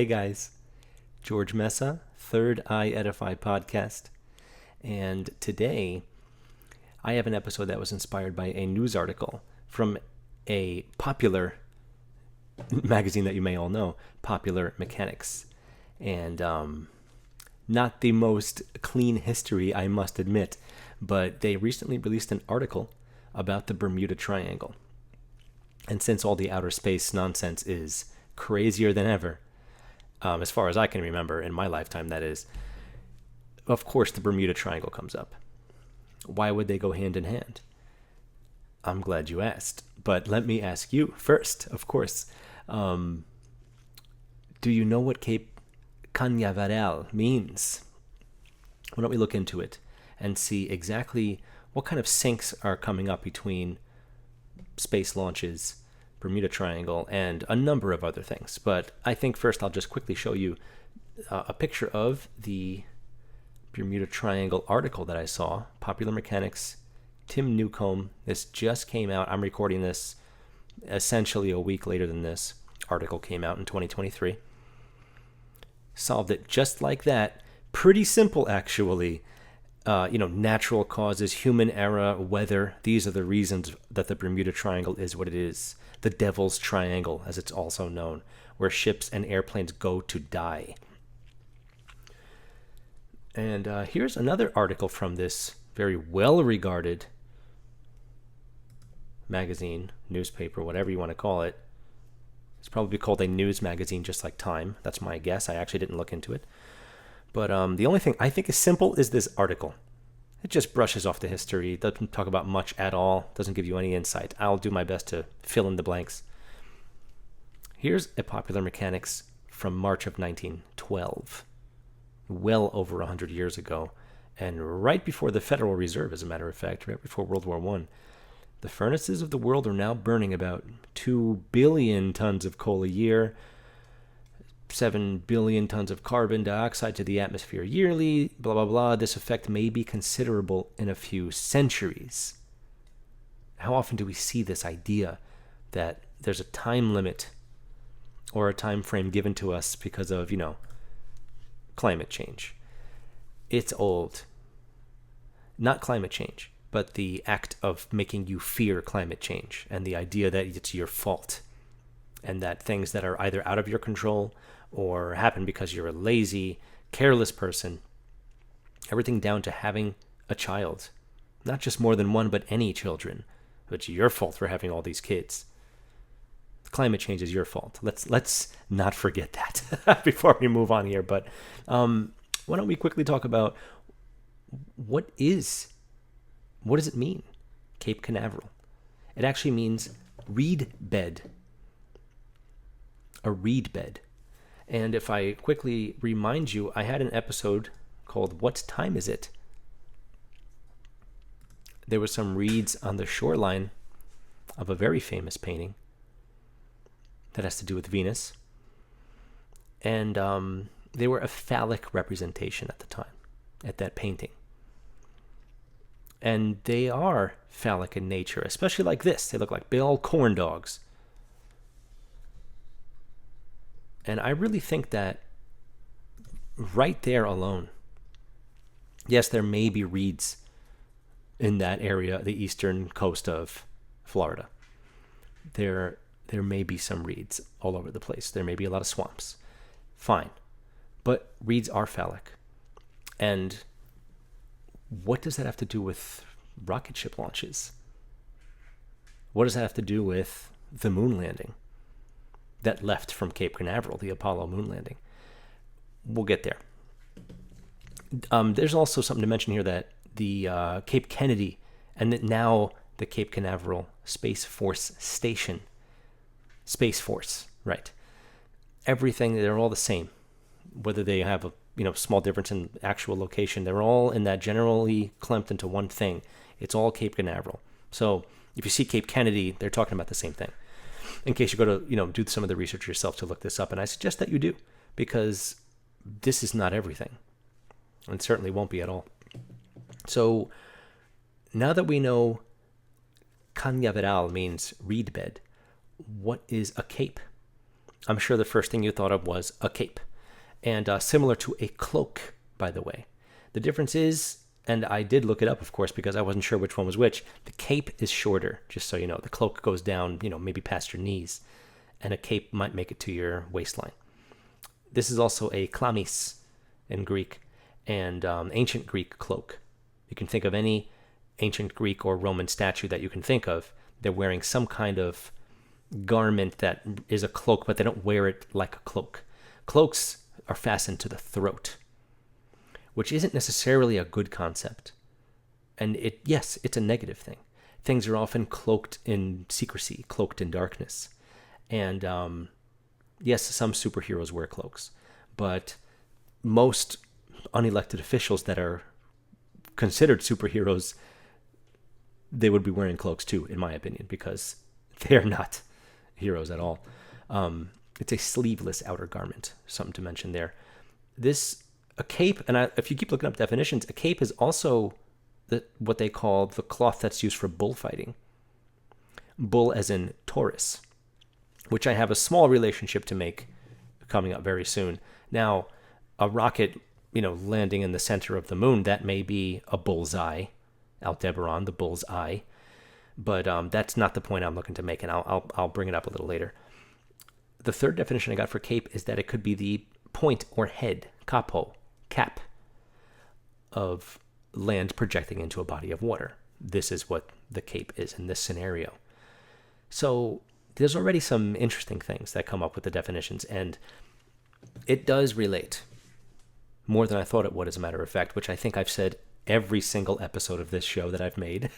guys, George Mesa, Third Eye Edify podcast. And today I have an episode that was inspired by a news article from a popular magazine that you may all know, Popular Mechanics. And not the most clean history, I must admit, but they recently released an article about the Bermuda Triangle. And since all the outer space nonsense is crazier than ever, as far as I can remember in my lifetime, that is, of course the Bermuda Triangle comes up. Why would they go hand in hand? I'm glad you asked. But let me ask you first, of course. Do you know what Cape Canaveral means? Why don't we look into it and see exactly what kind of sinks are coming up between space launches, Bermuda Triangle, and a number of other things. But I think first I'll just quickly show you a picture of the Bermuda Triangle article that I saw. Popular Mechanics, Tim Newcomb. This just came out. I'm recording this essentially a week later than this article came out in 2023. Solved it just like that. Pretty simple, actually. Natural causes, human error, weather. These are the reasons that the Bermuda Triangle is what it is. The Devil's Triangle, as it's also known, where ships and airplanes go to die. And here's another article from this very well-regarded magazine, newspaper, whatever you want to call it. It's probably called a news magazine, just like Time. That's my guess. I actually didn't look into it. But the only thing I think is simple is this article. It just brushes off the history. It doesn't talk about much at all. Doesn't give you any insight. I'll do my best to fill in the blanks. Here's a Popular Mechanics from March of 1912. Well over 100 years ago. And right before the Federal Reserve, as a matter of fact, right before World War I. The furnaces of the world are now burning about 2 billion tons of coal a year, 7 billion tons of carbon dioxide to the atmosphere yearly, blah, blah, blah. This effect may be considerable in a few centuries. How often do we see this idea that there's a time limit or a time frame given to us because of, climate change? It's old. Not climate change, but the act of making you fear climate change and the idea that it's your fault and that things that are either out of your control or happen because you're a lazy, careless person, everything down to having a child. Not just more than one, but any children. It's your fault for having all these kids. Climate change is your fault. Let's not forget that before we move on here. But why don't we quickly talk about what does it mean, Cape Canaveral? It actually means reed bed. A reed bed. And if I quickly remind you, I had an episode called What Time Is It? There were some reeds on the shoreline of a very famous painting that has to do with Venus. And they were a phallic representation at the time, at that painting. And they are phallic in nature, especially like this. They look like big old corn dogs. And I really think that right there alone, yes, there may be reeds in that area, the eastern coast of Florida. There may be some reeds all over the place. There may be a lot of swamps. Fine. But reeds are phallic. And what does that have to do with rocket ship launches? What does that have to do with the moon landing that left from Cape Canaveral, the Apollo moon landing? We'll get there. There's also something to mention here that the Cape Kennedy and that now the Cape Canaveral Space Force Station. Space Force, right. Everything, they're all the same. Whether they have a small difference in actual location, they're all in that generally clumped into one thing. It's all Cape Canaveral. So if you see Cape Kennedy, they're talking about the same thing. In case you go to, do some of the research yourself to look this up. And I suggest that you do, because this is not everything. And certainly won't be at all. So now that we know Canaveral means reed bed, what is a cape? I'm sure the first thing you thought of was a cape. And similar to a cloak, by the way. The difference is, and I did look it up, of course, because I wasn't sure which one was which. The cape is shorter, just so you know. The cloak goes down, maybe past your knees. And a cape might make it to your waistline. This is also a chlamys in Greek, and ancient Greek cloak. You can think of any ancient Greek or Roman statue that you can think of. They're wearing some kind of garment that is a cloak, but they don't wear it like a cloak. Cloaks are fastened to the throat, which isn't necessarily a good concept. And yes, it's a negative thing. Things are often cloaked in secrecy, cloaked in darkness. And yes, some superheroes wear cloaks, but most unelected officials that are considered superheroes, they would be wearing cloaks too, in my opinion, because they're not heroes at all. It's a sleeveless outer garment, something to mention there. A cape, and if you keep looking up definitions, a cape is also what they call the cloth that's used for bullfighting. Bull as in Taurus, which I have a small relationship to make coming up very soon. Now, a rocket, landing in the center of the moon, that may be a bullseye, Aldebaran, the bull's eye. But that's not the point I'm looking to make, and I'll bring it up a little later. The third definition I got for cape is that it could be the point or head, capo, cap, of land projecting into a body of water. This is what the cape is in this scenario. So there's already some interesting things that come up with the definitions, and it does relate more than I thought it would, as a matter of fact, which I think I've said every single episode of this show that I've made.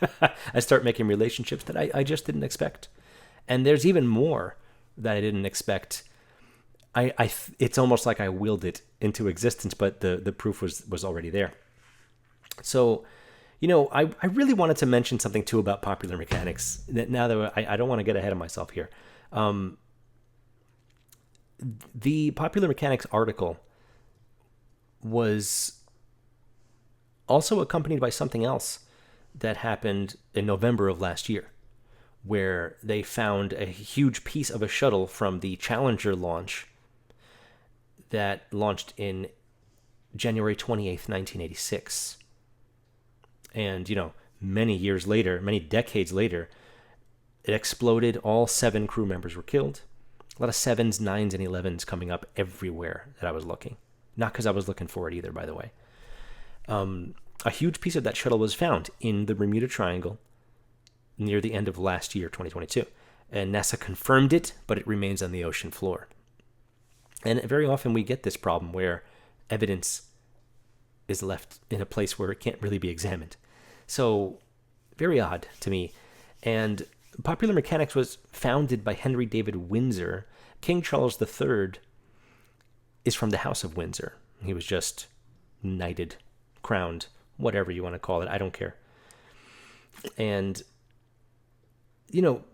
I start making relationships that I just didn't expect. And there's even more that I didn't expect. It's almost like I willed it into existence, but the proof was already there. So, I really wanted to mention something too about popular mechanics. Now that I don't want to get ahead of myself here. The popular mechanics article was also accompanied by something else that happened in November of last year, where they found a huge piece of a shuttle from the Challenger launch that launched in January 28th, 1986. And, many years later, many decades later, it exploded. All 7 crew members were killed. A lot of 7s, 9s, and 11s coming up everywhere that I was looking. Not because I was looking for it either, by the way. A huge piece of that shuttle was found in the Bermuda Triangle near the end of last year, 2022. And NASA confirmed it, but it remains on the ocean floor. And very often we get this problem where evidence is left in a place where it can't really be examined. So, very odd to me. And popular mechanics was founded by Henry David Windsor. King Charles III is from the House of Windsor. He was just knighted, crowned, whatever you want to call it. I don't care. And,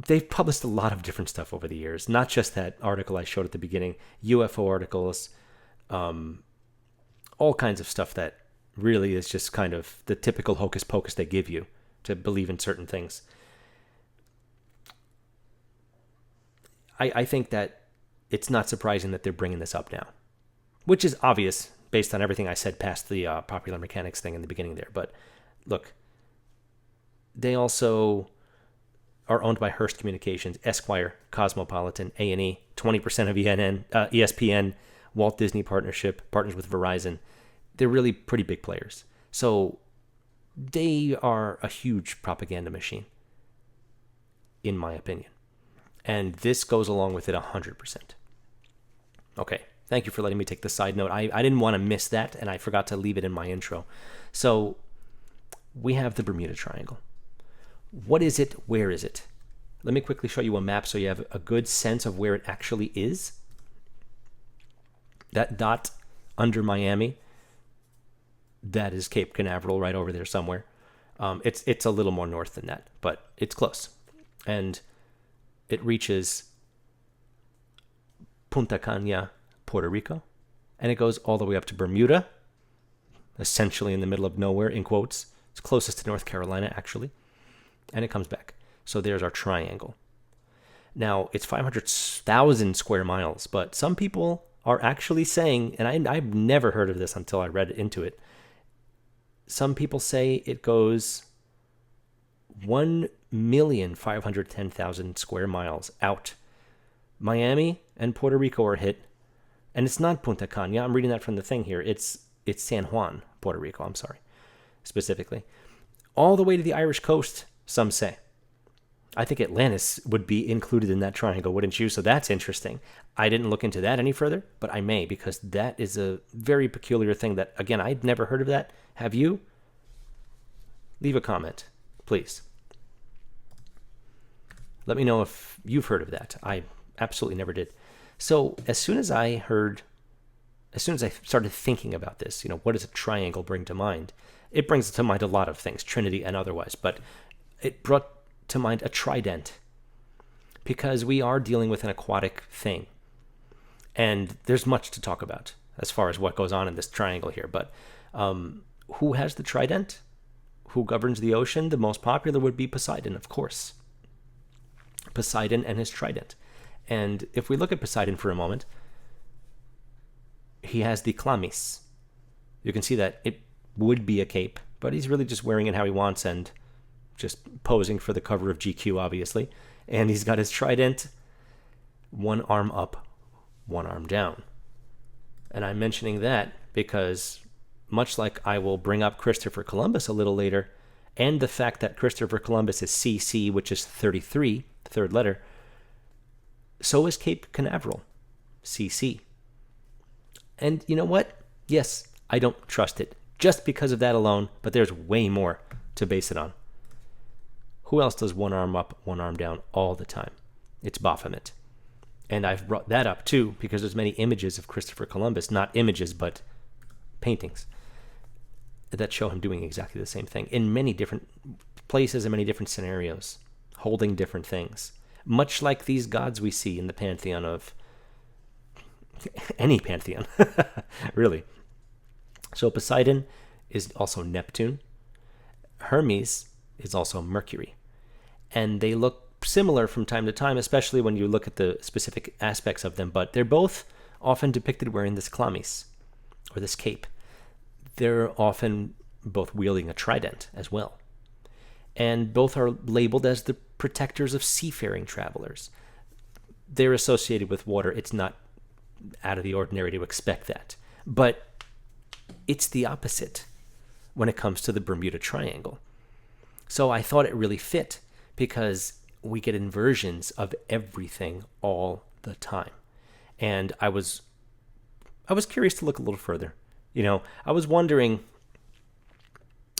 they've published a lot of different stuff over the years. Not just that article I showed at the beginning. UFO articles. All kinds of stuff that really is just kind of the typical hocus pocus they give you to believe in certain things. I think that it's not surprising that they're bringing this up now, which is obvious based on everything I said past the popular mechanics thing in the beginning there. But look, they also are owned by Hearst Communications, Esquire, Cosmopolitan, A&E, 20% of ESPN, Walt Disney partnership, partners with Verizon. They're really pretty big players. So they are a huge propaganda machine, in my opinion. And this goes along with it 100%. Okay, thank you for letting me take the side note. I didn't want to miss that, and I forgot to leave it in my intro. So we have the Bermuda Triangle. What is it? Where is it? Let me quickly show you a map so you have a good sense of where it actually is. That dot under Miami, that is Cape Canaveral right over there somewhere. It's a little more north than that, but it's close. And it reaches Punta Cana, Puerto Rico, and it goes all the way up to Bermuda, essentially in the middle of nowhere, in quotes. It's closest to North Carolina, actually. And it comes back. So there's our triangle. Now, it's 500,000 square miles, but some people are actually saying, and I've never heard of this until I read into it, some people say it goes 1,510,000 square miles out. Miami and Puerto Rico are hit, and it's not Punta Cana. I'm reading that from the thing here. It's San Juan, Puerto Rico, I'm sorry, specifically. All the way to the Irish coast, some say. I think Atlantis would be included in that triangle, wouldn't you? So that's interesting. I didn't look into that any further, but I may, because that is a very peculiar thing that, again, I'd never heard of that. Have you? Leave a comment, please. Let me know if you've heard of that. I absolutely never did. So as soon as I started thinking about this, what does a triangle bring to mind? It brings to mind a lot of things, Trinity and otherwise, but it brought to mind a trident, because we are dealing with an aquatic thing. And there's much to talk about as far as what goes on in this triangle here. But who has the trident? Who governs the ocean? The most popular would be Poseidon, of course. Poseidon and his trident. And if we look at Poseidon for a moment, he has the chlamys. You can see that it would be a cape, but he's really just wearing it how he wants and just posing for the cover of GQ, obviously. And he's got his trident, one arm up, one arm down. And I'm mentioning that because, much like I will bring up Christopher Columbus a little later, and the fact that Christopher Columbus is CC, which is 33, the third letter, so is Cape Canaveral, CC. And you know what? Yes, I don't trust it just because of that alone, but there's way more to base it on. Who else does one arm up, one arm down all the time? It's Baphomet. And I've brought that up too because there's many images of Christopher Columbus, not images, but paintings, that show him doing exactly the same thing in many different places and many different scenarios, holding different things. Much like these gods we see in the pantheon of any pantheon, really. So Poseidon is also Neptune. Hermes is also Mercury. And they look similar from time to time, especially when you look at the specific aspects of them, but they're both often depicted wearing this chlamys, or this cape. They're often both wielding a trident as well. And both are labeled as the protectors of seafaring travelers. They're associated with water. It's not out of the ordinary to expect that. But it's the opposite when it comes to the Bermuda Triangle. So I thought it really fit because we get inversions of everything all the time. And I was curious to look a little further. I was wondering,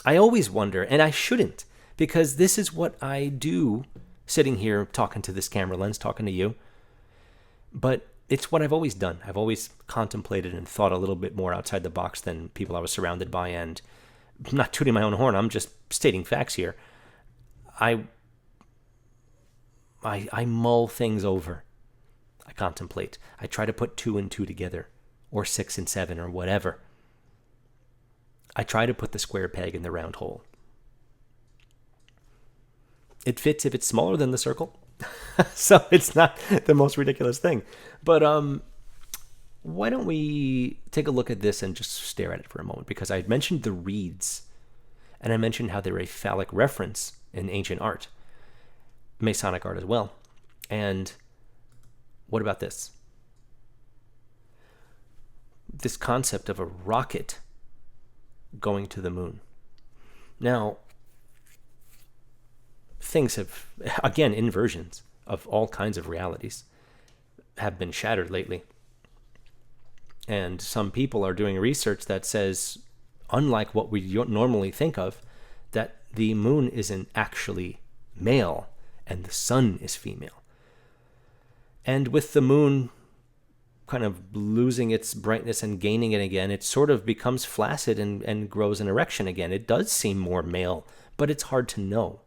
I always wonder, and I shouldn't, because this is what I do sitting here talking to this camera lens, talking to you. But it's what I've always done. I've always contemplated and thought a little bit more outside the box than people I was surrounded by, and I'm not tooting my own horn. I'm just stating facts here. I mull things over. I contemplate. I try to put 2 and 2 together, or 6 and 7, or whatever. I try to put the square peg in the round hole. It fits if it's smaller than the circle. So it's not the most ridiculous thing. But why don't we take a look at this and just stare at it for a moment? Because I mentioned the reeds, and I mentioned how they're a phallic reference in ancient art, Masonic art as well. And what about this? This concept of a rocket going to the moon. Now, things have, again, inversions of all kinds of realities have been shattered lately. And some people are doing research that says, unlike what we normally think of, that the moon isn't actually male and the sun is female. And with the moon kind of losing its brightness and gaining it again, it sort of becomes flaccid and grows an erection again. It does seem more male, but it's hard to know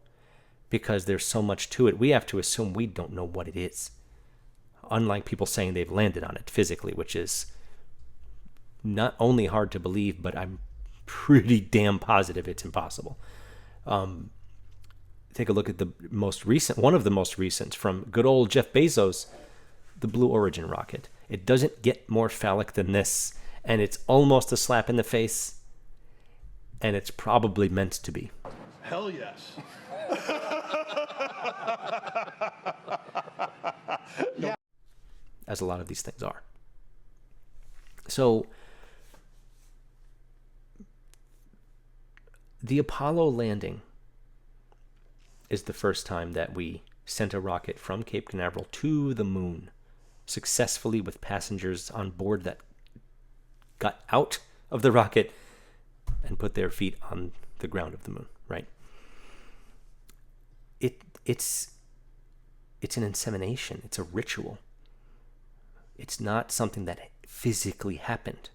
because there's so much to it. We have to assume we don't know what it is. Unlike people saying they've landed on it physically, which is not only hard to believe, but I'm pretty damn positive it's impossible. take a look at one of the most recent from good old Jeff Bezos, the Blue Origin rocket. It doesn't get more phallic than this, and it's almost a slap in the face, and it's probably meant to be. Hell yes. As a lot of these things are. So, the Apollo landing is the first time that we sent a rocket from Cape Canaveral to the moon successfully with passengers on board that got out of the rocket and put their feet on the ground of the moon, right? It's an insemination. It's a ritual. It's not something that physically happened,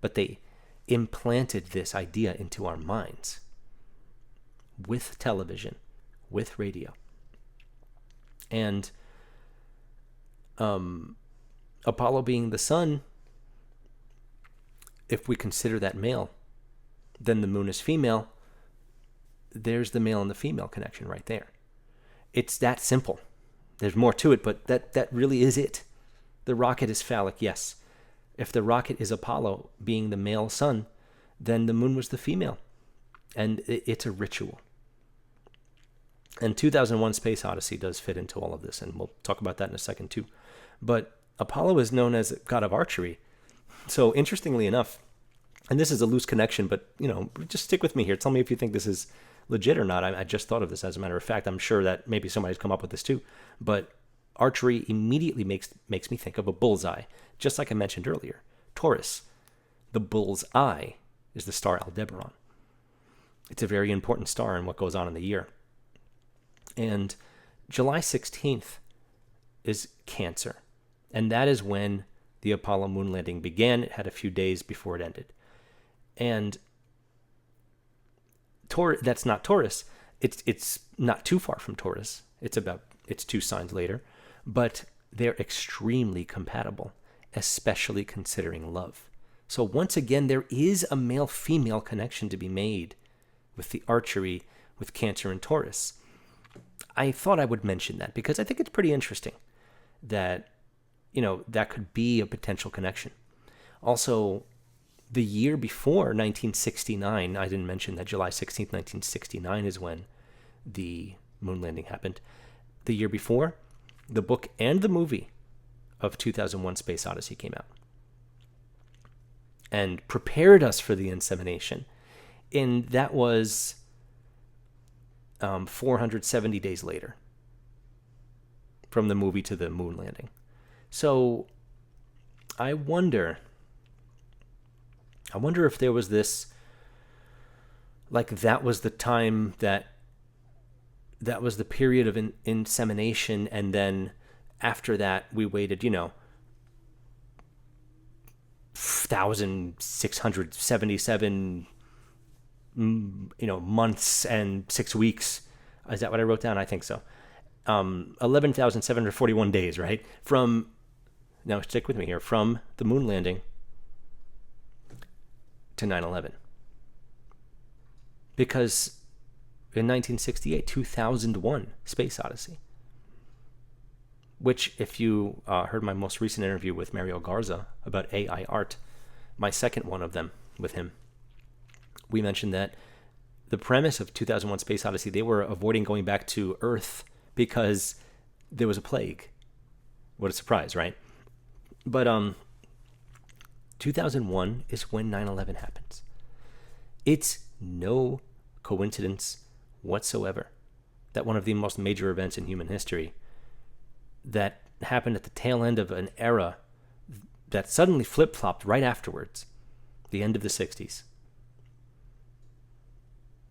but they implanted this idea into our minds with television, with radio. And Apollo being the sun, if we consider that male, then the moon is female. There's the male and the female connection right there. It's that simple. There's more to it, but that really is it. The rocket is phallic, yes. If the rocket is Apollo being the male sun, then the moon was the female. And it's a ritual. And 2001 Space Odyssey does fit into all of this, and we'll talk about that in a second too. But Apollo is known as god of archery. So interestingly enough, and this is a loose connection, but just stick with me here. Tell me if you think this is legit or not. I just thought of this as a matter of fact. I'm sure that maybe somebody's come up with this too. But archery immediately makes me think of a bullseye, just like I mentioned earlier. Taurus, the bull's eye, is the star Aldebaran. It's a very important star in what goes on in the year. And July 16th is Cancer. And that is when the Apollo moon landing began. It had a few days before it ended. And that's not Taurus. It's not too far from Taurus. It's 2 signs later. But they're extremely compatible, especially considering love. So once again, there is a male-female connection to be made with the archery with Cancer and Taurus. I thought I would mention that because I think it's pretty interesting that, that could be a potential connection. Also, the year before, 1969, I didn't mention that July 16th, 1969 is when the moon landing happened. The year before, the book and the movie of 2001 Space Odyssey came out and prepared us for the insemination. And that was 470 days later from the movie to the moon landing. So I wonder if there was this, that was the time that was the period of insemination, and then after that we waited, 1,677 months and 6 weeks. Is that what I wrote down? I think so. 11,741 days, right? Now stick with me here, from the moon landing to 9/11. Because in 1968, 2001 Space Odyssey, which if you heard my most recent interview with Mario Garza about AI art, my second one of them with him, we mentioned that the premise of 2001 Space Odyssey, they were avoiding going back to Earth because there was a plague. What a surprise, right? But 2001 is when 9/11 happens. It's no coincidence whatsoever that one of the most major events in human history that happened at the tail end of an era that suddenly flip-flopped right afterwards, the end of the 60s.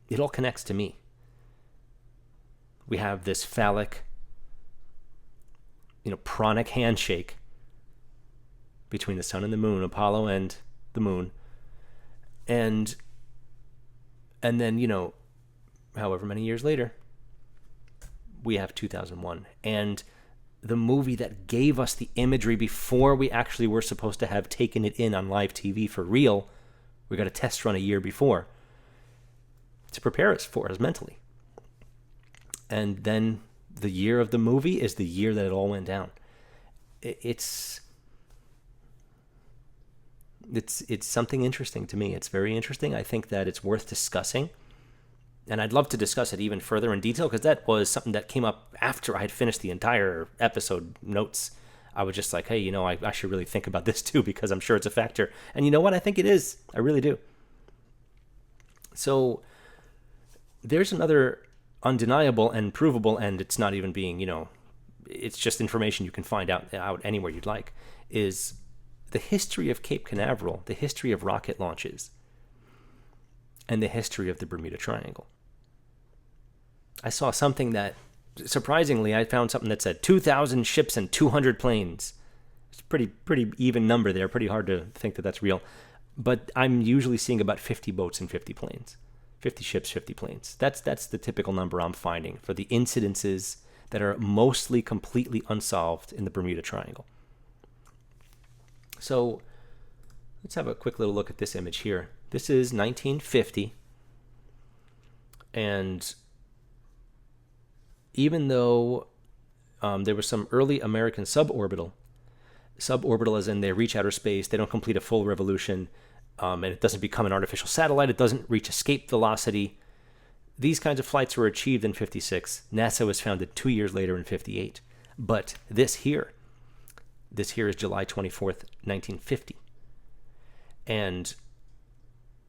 It all connects to me. We have this phallic, pranic handshake between the sun and the moon, Apollo and the moon. And then, however many years later, we have 2001. And the movie that gave us the imagery before we actually were supposed to have taken it in on live TV for real, we got a test run a year before to prepare us for us mentally. And then the year of the movie is the year that it all went down. It's something interesting to me. It's very interesting. I think that it's worth discussing. And I'd love to discuss it even further in detail, because that was something that came up after I had finished the entire episode notes. I was just like, hey, I should really think about this too, because I'm sure it's a factor. And you know what? I think it is. I really do. So there's another undeniable and provable, and it's not even being, it's just information you can find out anywhere you'd like, is the history of Cape Canaveral, the history of rocket launches, and the history of the Bermuda Triangle. I saw something that, surprisingly, I found something that said 2,000 ships and 200 planes. It's a pretty even number there, pretty hard to think that that's real. But I'm usually seeing about 50 boats and 50 planes. 50 ships, 50 planes. That's the typical number I'm finding for the incidences that are mostly completely unsolved in the Bermuda Triangle. So let's have a quick little look at this image here. This is 1950. And even though there was some early American suborbital as in they reach outer space, they don't complete a full revolution, and it doesn't become an artificial satellite, it doesn't reach escape velocity. These kinds of flights were achieved in 56. NASA was founded 2 years later in 58. But this here is July 24th, 1950. And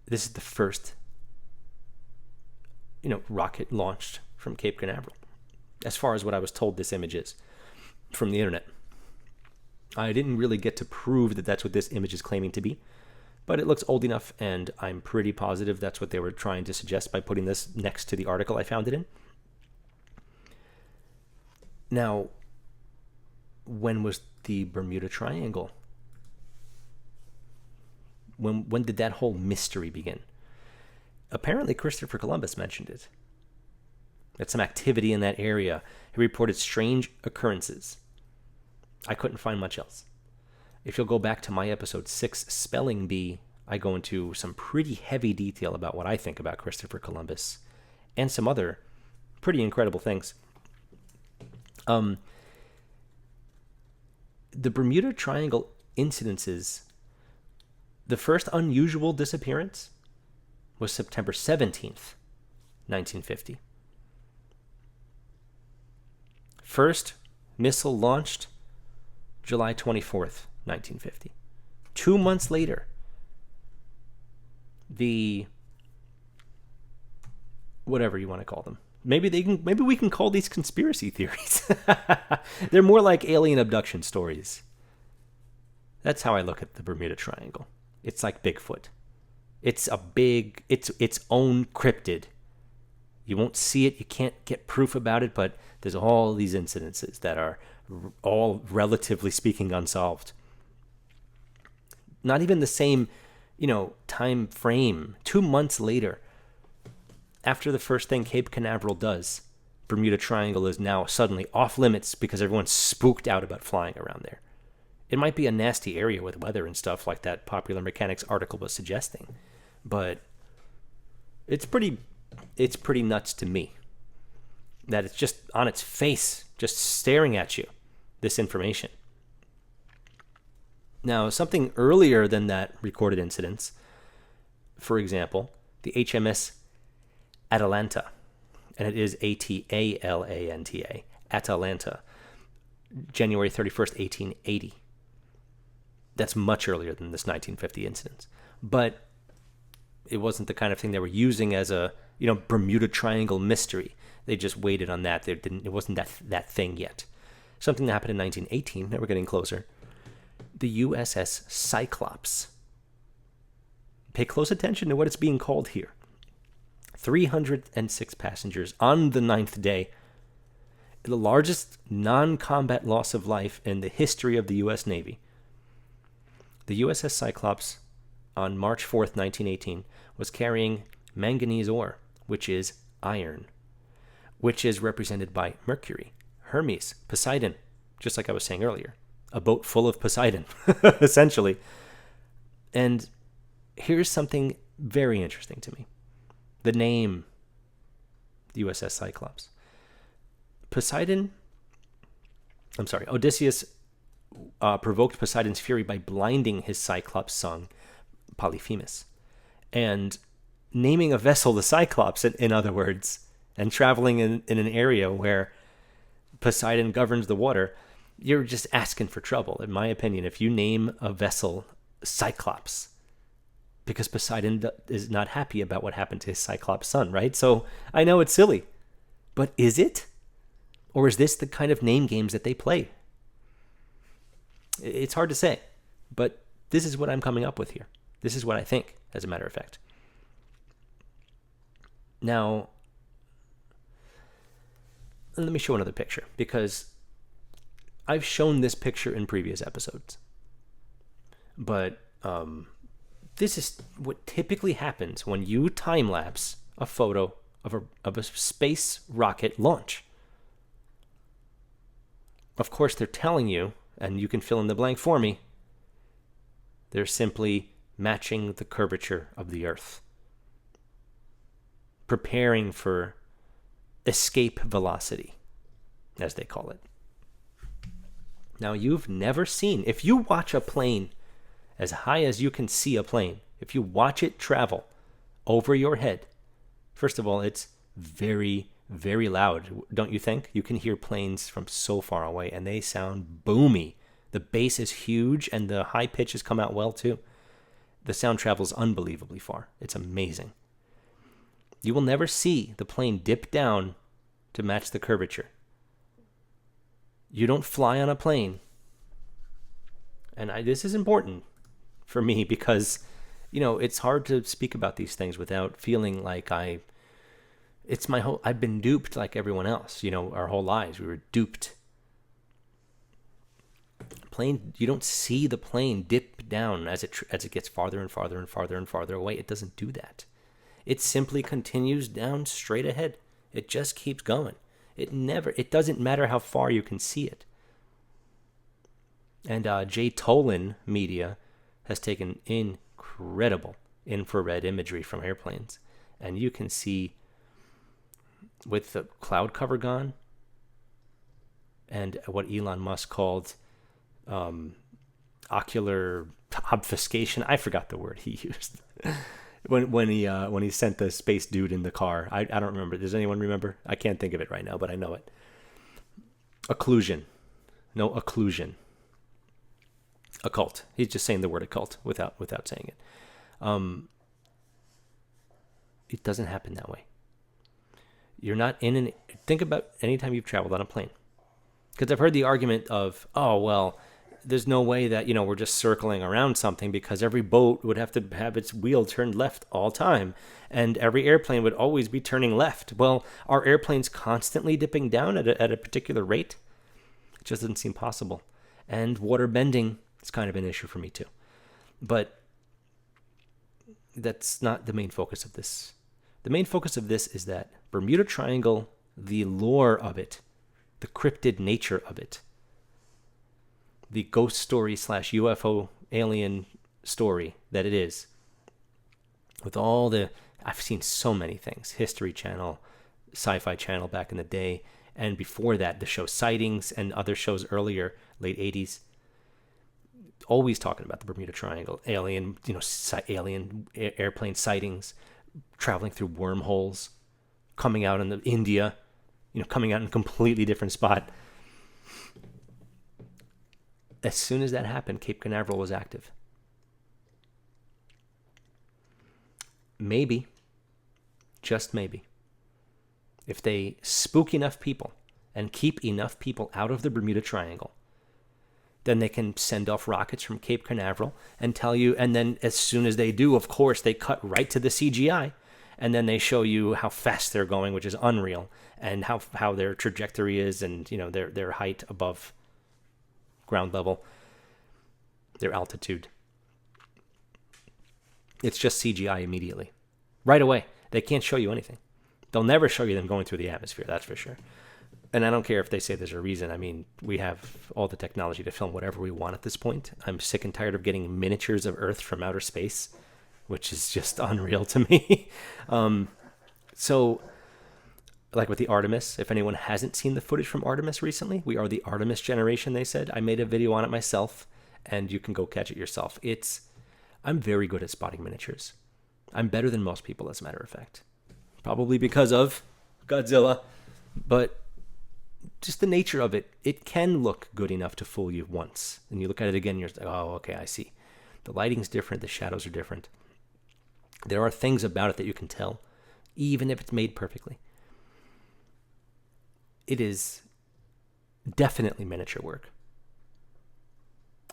this is the first, rocket launched from Cape Canaveral, as far as what I was told this image is from the internet. I didn't really get to prove that that's what this image is claiming to be, but it looks old enough, and I'm pretty positive that's what they were trying to suggest by putting this next to the article I found it in. Now, when was the Bermuda Triangle? When did that whole mystery begin? Apparently, Christopher Columbus mentioned it. That some activity in that area. He reported strange occurrences. I couldn't find much else. If you'll go back to my episode 6, Spelling Bee, I go into some pretty heavy detail about what I think about Christopher Columbus and some other pretty incredible things. The Bermuda Triangle incidences, the first unusual disappearance was September 17th, 1950. First missile launched July 24th, 1950. 2 months later, the whatever you want to call them. Maybe we can call these conspiracy theories. They're more like alien abduction stories. That's how I look at the Bermuda Triangle. It's like Bigfoot. It's its own cryptid. You won't see it, you can't get proof about it, but there's all these incidences that are all, relatively speaking, unsolved. Not even the same, time frame. 2 months later, after the first thing Cape Canaveral does, Bermuda Triangle is now suddenly off limits because everyone's spooked out about flying around there. It might be a nasty area with weather and stuff like that Popular Mechanics article was suggesting, but it's pretty nuts to me that it's just on its face, just staring at you, this information. Now, something earlier than that recorded incidents, for example, the HMS Atalanta, and it is Atalanta, Atalanta, January 31st, 1880. That's much earlier than this 1950 incident. But it wasn't the kind of thing they were using as a, Bermuda Triangle mystery. They just waited on that. It wasn't that thing yet. Something that happened in 1918, now we're getting closer. The USS Cyclops. Pay close attention to what it's being called here. 306 passengers on the 9th day. The largest non-combat loss of life in the history of the U.S. Navy. The USS Cyclops, on March 4th, 1918, was carrying manganese ore, which is iron, which is represented by Mercury, Hermes, Poseidon, just like I was saying earlier. A boat full of Poseidon, essentially. And here's something very interesting to me. The name, the USS Cyclops. Odysseus provoked Poseidon's fury by blinding his Cyclops son, Polyphemus, and naming a vessel the Cyclops, in other words, and traveling in an area where Poseidon governs the water. You're just asking for trouble, in my opinion, if you name a vessel Cyclops, because Poseidon is not happy about what happened to his Cyclops son, right? So I know it's silly, but is it? Or is this the kind of name games that they play? It's hard to say, but this is what I'm coming up with here. This is what I think, as a matter of fact. Now, let me show another picture, because I've shown this picture in previous episodes. But this is what typically happens when you time-lapse a photo of a space rocket launch. Of course, they're telling you, and you can fill in the blank for me, they're simply matching the curvature of the Earth, preparing for escape velocity, as they call it. Now, you've never seen, if you watch a plane as high as you can see a plane, if you watch it travel over your head, first of all, it's very, very loud, don't you think? You can hear planes from so far away, and they sound boomy. The bass is huge, and the high pitches come out well, too. The sound travels unbelievably far. It's amazing. You will never see the plane dip down to match the curvature. You don't fly on a plane. And this is important for me because, it's hard to speak about these things without feeling like I've been duped like everyone else. Our whole lives, we were duped. Plane, you don't see the plane dip down as it gets farther and farther and farther and farther away. It doesn't do that. It simply continues down straight ahead. It just keeps going. It doesn't matter how far you can see it. And Jay Tolan Media has taken incredible infrared imagery from airplanes. And you can see, with the cloud cover gone, and what Elon Musk called ocular obfuscation. I forgot the word he used. When he sent the space dude in the car. I don't remember. Does anyone remember? I can't think of it right now, but I know it. Occlusion. No, occlusion. Occult. He's just saying the word occult without saying it. It doesn't happen that way. You're not think about any time you've traveled on a plane. Because I've heard the argument of, there's no way that, we're just circling around something, because every boat would have to have its wheel turned left all time, and every airplane would always be turning left. Well, are airplanes constantly dipping down at a particular rate? It just doesn't seem possible. And water bending is kind of an issue for me too. But that's not the main focus of this. The main focus of this is that Bermuda Triangle, the lore of it, the cryptid nature of it, the ghost story / UFO alien story that it is, with all I've seen so many things, History Channel, Sci-Fi Channel back in the day, and before that, the show Sightings and other shows earlier, late 80s, always talking about the Bermuda Triangle, alien airplane sightings, traveling through wormholes, coming out in India, coming out in a completely different spot. As soon as that happened, Cape Canaveral was active. Maybe, just maybe, if they spook enough people and keep enough people out of the Bermuda Triangle, then they can send off rockets from Cape Canaveral and tell you, and then as soon as they do, of course, they cut right to the CGI, and then they show you how fast they're going, which is unreal, and how their trajectory is, and their height above ground level, their altitude. It's just CGI immediately. Right away. They can't show you anything. They'll never show you them going through the atmosphere, that's for sure. And I don't care if they say there's a reason. I mean, we have all the technology to film whatever we want at this point. I'm sick and tired of getting miniatures of Earth from outer space, which is just unreal to me. So like with the Artemis. If anyone hasn't seen the footage from Artemis recently, we are the Artemis generation, they said. I made a video on it myself, and you can go catch it yourself. I'm very good at spotting miniatures. I'm better than most people, as a matter of fact. Probably because of Godzilla, but just the nature of it, it can look good enough to fool you once. And you look at it again, and you're like, oh, okay, I see. The lighting's different, the shadows are different. There are things about it that you can tell, even if it's made perfectly. It is definitely miniature work.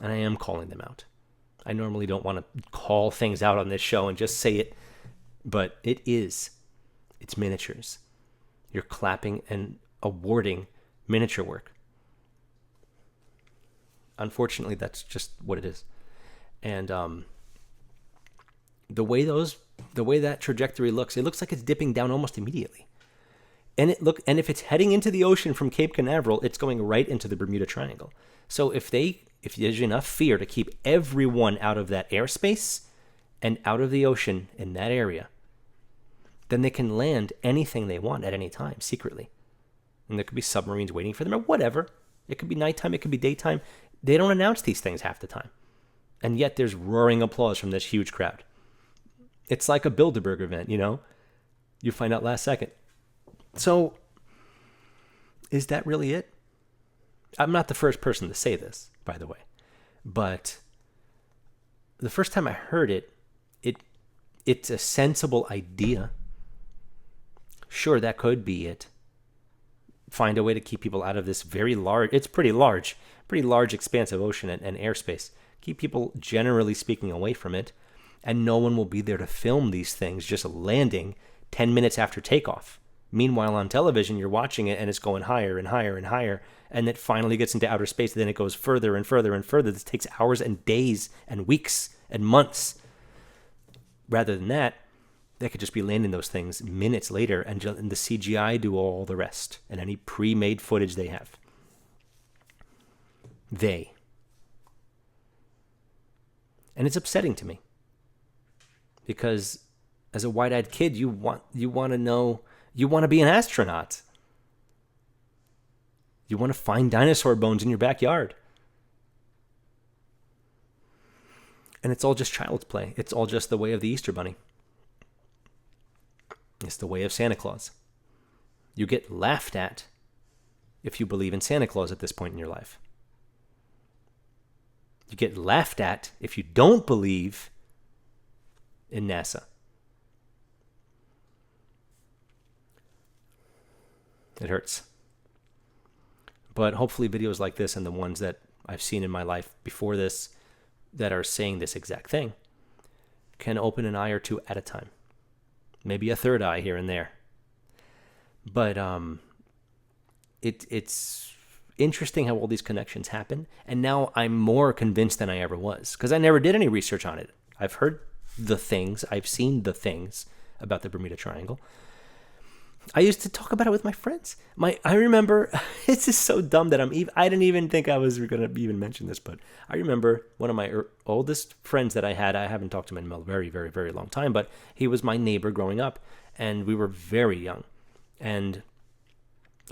And I am calling them out. I normally don't want to call things out on this show and just say it, but it is. It's miniatures. You're clapping and awarding miniature work. Unfortunately, that's just what it is. And the way that trajectory looks, it looks like it's dipping down almost immediately. And if it's heading into the ocean from Cape Canaveral, it's going right into the Bermuda Triangle. So if there's enough fear to keep everyone out of that airspace and out of the ocean in that area, then they can land anything they want at any time secretly. And there could be submarines waiting for them or whatever. It could be nighttime, it could be daytime. They don't announce these things half the time. And yet there's roaring applause from this huge crowd. It's like a Bilderberg event, you know? You find out last second. So, is that really it? I'm not the first person to say this, by the way. But the first time I heard it, it's a sensible idea. Sure, that could be it. Find a way to keep people out of this very large, it's pretty large expanse of ocean and airspace. Keep people, generally speaking, away from it. And no one will be there to film these things just landing 10 minutes after takeoff. Meanwhile, on television, you're watching it and it's going higher and higher and higher. And it finally gets into outer space. And then it goes further and further and further. This takes hours and days and weeks and months. Rather than that, they could just be landing those things minutes later and the CGI do all the rest and any pre-made footage they have. And it's upsetting to me because as a wide-eyed kid, you want to know, you want to be an astronaut. You want to find dinosaur bones in your backyard. And it's all just child's play. It's all just the way of the Easter Bunny. It's the way of Santa Claus. You get laughed at if you believe in Santa Claus at this point in your life. You get laughed at if you don't believe in NASA. It hurts. But hopefully videos like this and the ones that I've seen in my life before this that are saying this exact thing can open an eye or two at a time. Maybe a third eye here and there. But it's interesting how all these connections happen. And now I'm more convinced than I ever was because I never did any research on it. I've heard the things. I've seen the things about the Bermuda Triangle. I used to talk about it with my friends. I remember, it's just so dumb that I didn't even think I was going to even mention this, but I remember one of my oldest friends that I had. I haven't talked to him in a very, very, very long time, but he was my neighbor growing up, and we were very young. And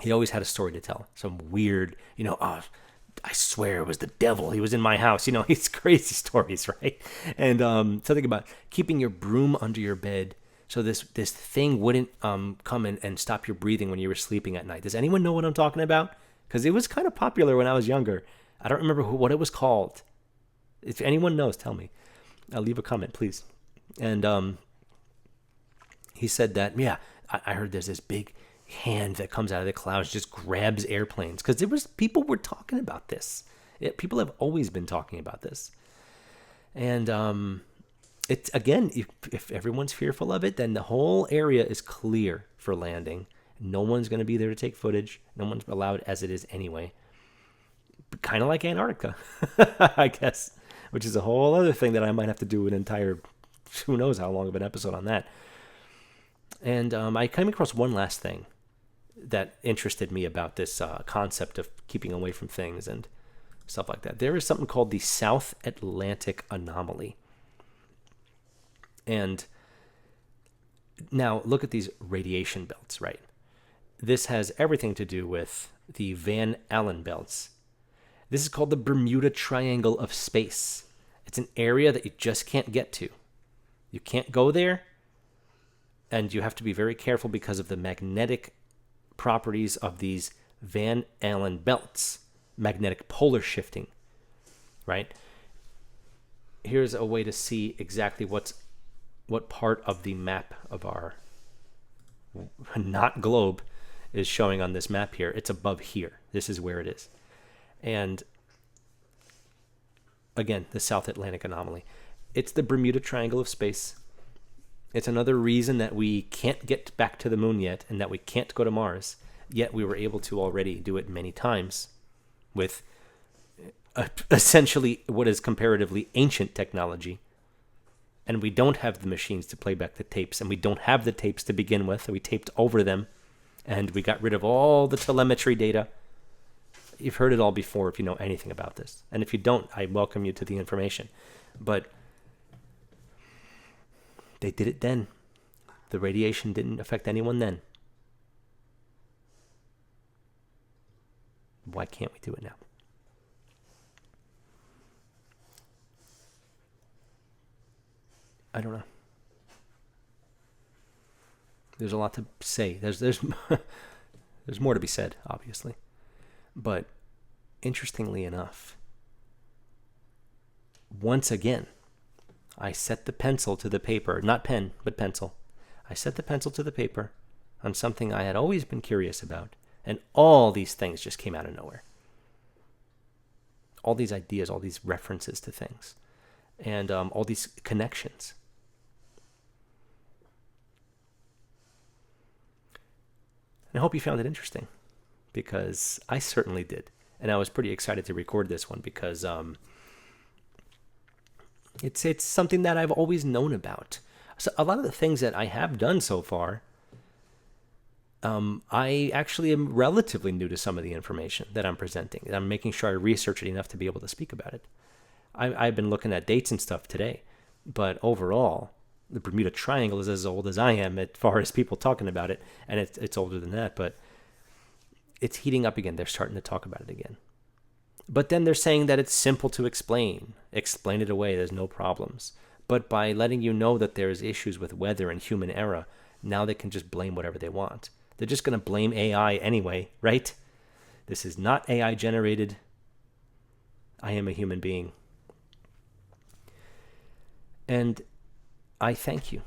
he always had a story to tell, some weird, I swear it was the devil. He was in my house. He's crazy stories, right? And something about keeping your broom under your bed so this thing wouldn't come and stop your breathing when you were sleeping at night. Does anyone know what I'm talking about? Because it was kind of popular when I was younger. I don't remember what it was called. If anyone knows, tell me. Leave a comment, please. And he said that, yeah, I heard there's this big hand that comes out of the clouds, just grabs airplanes. Because people were talking about this. People have always been talking about this. And it's, again, if everyone's fearful of it, then the whole area is clear for landing. No one's going to be there to take footage. No one's allowed as it is anyway. Kind of like Antarctica, I guess, which is a whole other thing that I might have to do an entire, who knows how long of an episode on that. And I came across one last thing that interested me about this concept of keeping away from things and stuff like that. There is something called the South Atlantic Anomaly. And now look at these radiation belts, right? this has everything to do with the Van Allen belts. This is called the Bermuda Triangle of space. It's an area that you just can't get to. You can't go there, and you have to be very careful because of the magnetic properties of these Van Allen belts, magnetic polar shifting, right? Here's a way to see exactly what part of the map of our not globe is showing on this map here. It's above here. This is where it is. And again, the South Atlantic anomaly. It's the Bermuda Triangle of space. It's another reason that we can't get back to the moon yet and that we can't go to Mars, yet we were able to already do it many times with essentially what is comparatively ancient technology. And we don't have the machines to play back the tapes, and we don't have the tapes to begin with. We taped over them, and we got rid of all the telemetry data. You've heard it all before if you know anything about this. And if you don't, I welcome you to the information. But they did it then. The radiation didn't affect anyone then. Why can't we do it now? I don't know. There's a lot to say. There's there's more to be said, obviously. But interestingly enough, once again, I set the pencil to the paper, not pen, but pencil. I set the pencil to the paper on something I had always been curious about, and all these things just came out of nowhere. All these ideas, all these references to things, and all these connections. And I hope you found it interesting, because I certainly did. And I was pretty excited to record this one because it's something that I've always known about. So a lot of the things that I have done so far, I actually am relatively new to some of the information that I'm presenting. And I'm making sure I research it enough to be able to speak about it. I've been looking at dates and stuff today, but overall, the Bermuda Triangle is as old as I am as far as people talking about it, and it's older than that, but it's heating up again. They're starting to talk about it again. But then they're saying that it's simple to explain. Explain it away. There's no problems. But by letting you know that there's issues with weather and human error, now they can just blame whatever they want. They're just going to blame AI anyway, right? This is not AI generated. I am a human being. And I thank you.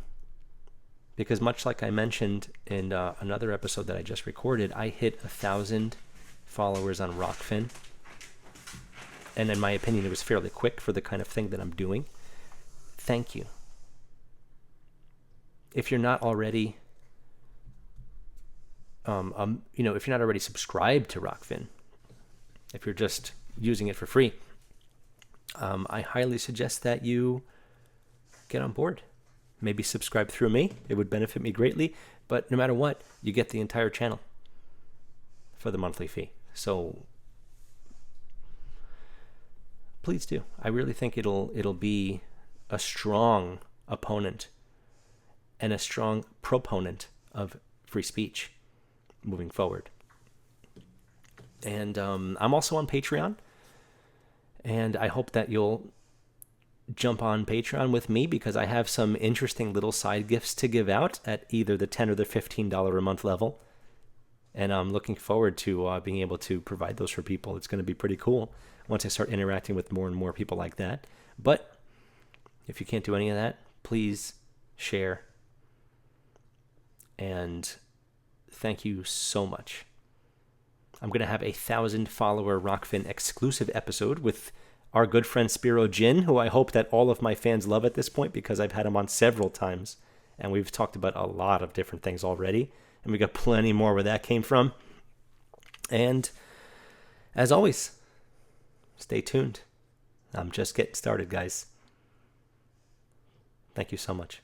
Because much like I mentioned in another episode that I just recorded, I hit 1,000 followers on Rockfin. And in my opinion, it was fairly quick for the kind of thing that I'm doing. Thank you. If you're not already, if you're not already subscribed to Rockfin, if you're just using it for free, I highly suggest that you get on board. Maybe subscribe through me. It would benefit me greatly. But no matter what, you get the entire channel for the monthly fee. So please do. I really think it'll be a strong opponent and a strong proponent of free speech moving forward. And I'm also on Patreon. And I hope that you'll jump on Patreon with me, because I have some interesting little side gifts to give out at either the $10 or the $15 a month level. And I'm looking forward to being able to provide those for people. It's going to be pretty cool once I start interacting with more and more people like that. But if you can't do any of that, please share. And thank you so much. I'm going to have a 1,000-follower Rockfin exclusive episode with our good friend Spiro Jin, who I hope that all of my fans love at this point, because I've had him on several times. And we've talked about a lot of different things already. And we got plenty more where that came from. And as always, stay tuned. I'm just getting started, guys. Thank you so much.